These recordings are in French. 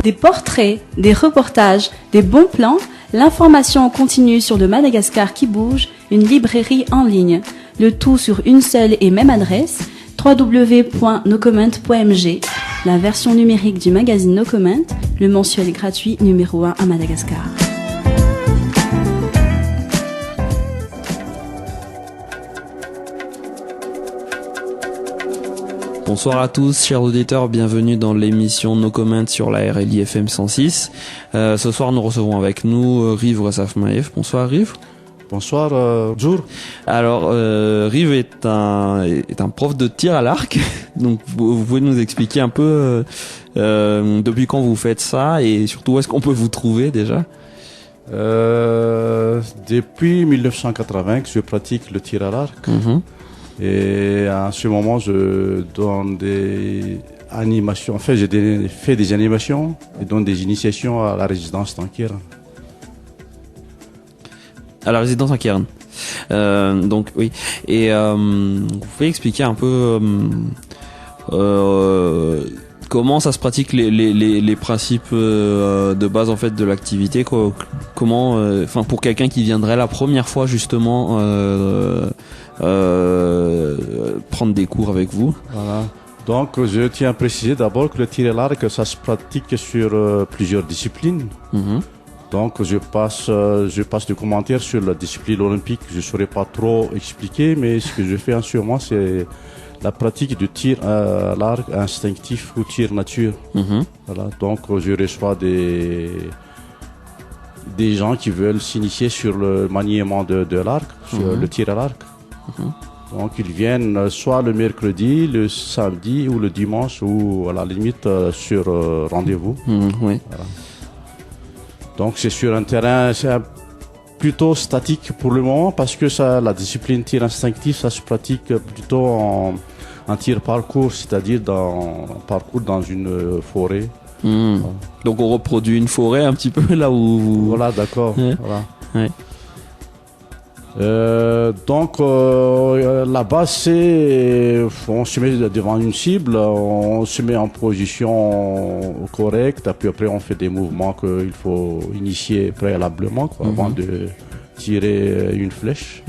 Des portraits, des reportages, des bons plans, l'information continue sur le Madagascar qui bouge, une librairie en ligne. Le tout sur une seule et même adresse, www.nocomment.mg, la version numérique du magazine No Comment, le mensuel gratuit numéro 1 à Madagascar. Bonsoir à tous, chers auditeurs, bienvenue dans l'émission No Comment sur la RLI FM 106. Ce soir, nous recevons avec nous Rive Wassaf-Maïf. Bonsoir Rive. Bonsoir, Jour. Alors, Rive est un prof de tir à l'arc. Donc, vous pouvez nous expliquer un peu depuis quand vous faites ça et surtout où est-ce qu'on peut vous trouver déjà? Depuis 1980 que je pratique le tir à l'arc. Et à ce moment, je donne des animations. En fait, j'ai fait des animations et donne des initiations à la résidence Tankir. À la résidence en Cairn. Donc oui. Et vous pouvez expliquer un peu comment ça se pratique les principes de base en fait de l'activité, comment enfin pour quelqu'un qui viendrait la première fois justement prendre des cours avec vous. Voilà. Donc je tiens à préciser d'abord que le tir à l'arc ça se pratique sur plusieurs disciplines. Donc je passe des commentaires sur la discipline olympique. Je ne saurais pas trop expliquer, mais ce que je fais sûrement c'est la pratique du tir à l'arc instinctif ou tir nature. Voilà. Donc je reçois des gens qui veulent s'initier sur le maniement de l'arc, sur le tir à l'arc. Donc ils viennent soit le mercredi, le samedi ou le dimanche ou à la limite sur rendez-vous. Oui. Voilà. Donc c'est sur un terrain plutôt statique pour le moment parce que la discipline tir instinctif ça se pratique plutôt en tir parcours, c'est-à-dire parcours dans une forêt. Voilà. Donc on reproduit une forêt un petit peu là où... Voilà, d'accord. Ouais. Voilà. Ouais. Donc la base c'est on se met devant une cible, on se met en position correcte, puis après on fait des mouvements qu'il faut initier préalablement avant de tirer une flèche.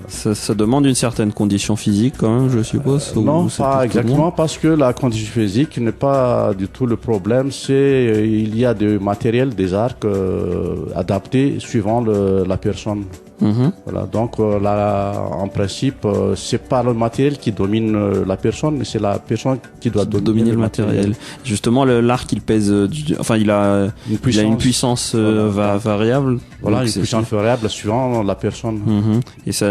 Ça demande une certaine condition physique quand même, je suppose. Non, pas exactement, parce que la condition physique n'est pas du tout le problème. Il y a du matériel, des arcs adaptés suivant la personne. Voilà, donc là, en principe, c'est pas le matériel qui domine la personne, mais c'est la personne qui doit dominer le matériel. Justement, l'arc, il pèse, il a une puissance variable. Voilà, une puissance variable suivant la personne. Et ça,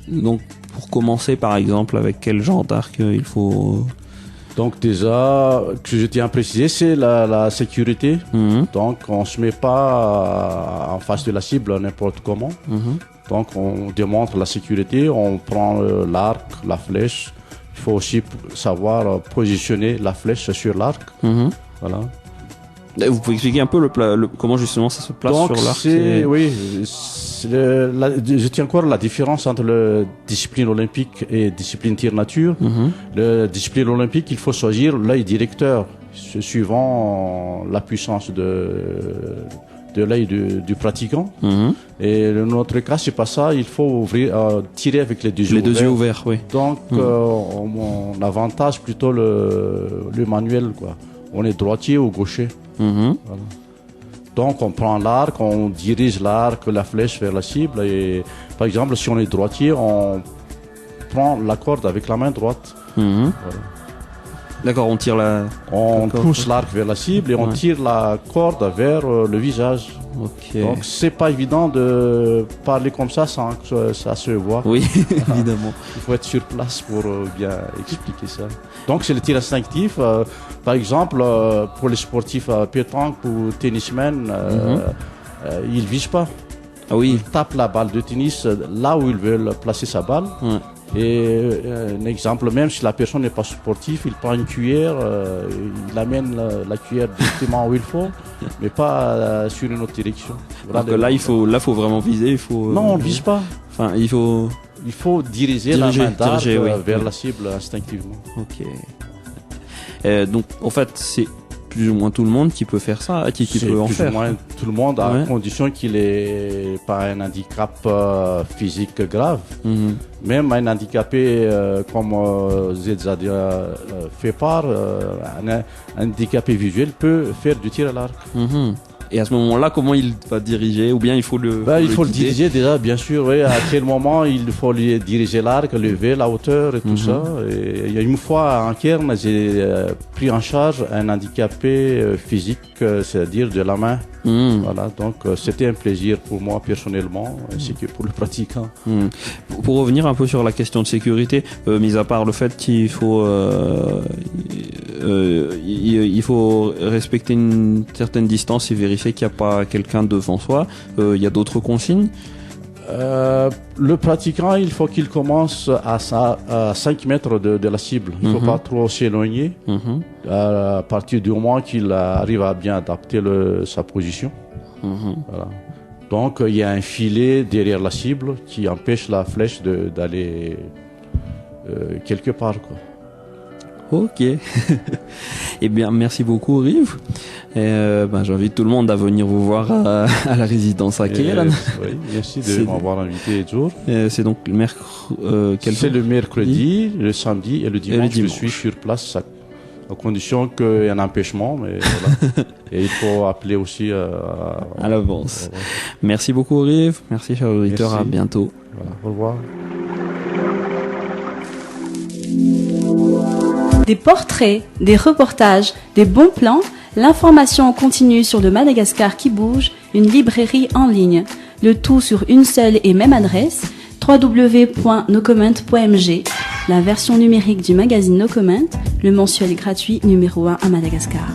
donc, pour commencer, par exemple, avec quel genre d'arc il faut... Donc déjà, que je tiens à préciser, c'est la sécurité. Donc on se met pas en face de la cible n'importe comment. Donc on démontre la sécurité, on prend l'arc, la flèche. Il faut aussi savoir positionner la flèche sur l'arc. Voilà. Vous pouvez expliquer un peu comment justement ça se place donc, sur l'arc? Oui, je tiens encore la différence entre la discipline olympique et discipline tir nature. La discipline olympique, il faut choisir l'œil directeur suivant la puissance de l'œil du pratiquant. Et dans notre cas, c'est pas ça. Il faut tirer avec les deux yeux ouverts. Oui. Donc, on avantage plutôt le manuel, quoi. On est droitier ou gaucher. Voilà. Donc on prend l'arc, on dirige l'arc, la flèche vers la cible et par exemple si on est droitier, on prend la corde avec la main droite. Voilà. D'accord, on pousse l'arc vers la cible et on tire la corde vers le visage. Okay. Donc c'est pas évident de parler comme ça sans que ça se voit. Oui, évidemment. Il faut être sur place pour bien expliquer ça. Donc c'est le tir instinctif. Par exemple, pour les sportifs pétanque ou tennismen, ils visent pas. Ah oui. Ils tapent la balle de tennis là où ils veulent placer sa balle. Et un exemple, même si la personne n'est pas sportive, il prend une cuillère, il amène la cuillère directement où il faut, mais pas sur une autre direction. Voilà. Donc là, il faut vraiment viser. Non, on ne vise pas. Enfin, il faut diriger la main d'arc vers la cible instinctivement. Ok. Donc, en fait, c'est plus ou moins tout le monde qui peut faire ça, qui C'est peut en plus faire. ou moins tout le monde, à Ouais. condition qu'il ait pas un handicap physique grave. Mhm. Même un handicapé, comme Zedza fait part, un handicapé visuel peut faire du tir à l'arc. Mhm. Et à ce moment-là, comment il va diriger, ou bien il faut le Il faut le guider? diriger déjà, bien sûr. Oui, à quel moment il faut lui diriger l'arc, lever la hauteur et tout ça. Et il y a une fois en Cairn, j'ai pris en charge un handicapé physique, c'est-à-dire de la main. Mhm. Voilà, donc c'était un plaisir pour moi personnellement, ainsi que pour le pratiquant. Mhm. Pour revenir un peu sur la question de sécurité, mis à part le fait qu'il faut il faut respecter une certaine distance et vérifier qu'il n'y a pas quelqu'un devant soi, il y a d'autres consignes. Le pratiquant, il faut qu'il commence à 5 mètres de la cible. Il ne faut pas trop s'éloigner. Mhm. À partir du moment qu'il arrive à bien adapter sa position. Mhm. Voilà. Donc il y a un filet derrière la cible qui empêche la flèche d'aller quelque part, quoi. Ok. Eh bien, merci beaucoup, Rive. J'invite tout le monde à venir vous voir à la résidence à Cairn. Oui, merci de C'est- m'avoir invité, Jour. C'est donc le C'est le mercredi, le samedi et le dimanche. Je dimanche. suis sur place à condition qu'il y ait un empêchement. Mais voilà. Et il faut appeler aussi à l'avance. Merci beaucoup, Rive. Merci, chers auditeurs. Merci. À bientôt. Voilà, au revoir. Des portraits, des reportages, des bons plans, l'information en continu sur le Madagascar qui bouge, une librairie en ligne. Le tout sur une seule et même adresse, www.nocomment.mg, la version numérique du magazine No Comment, le mensuel gratuit numéro 1 à Madagascar.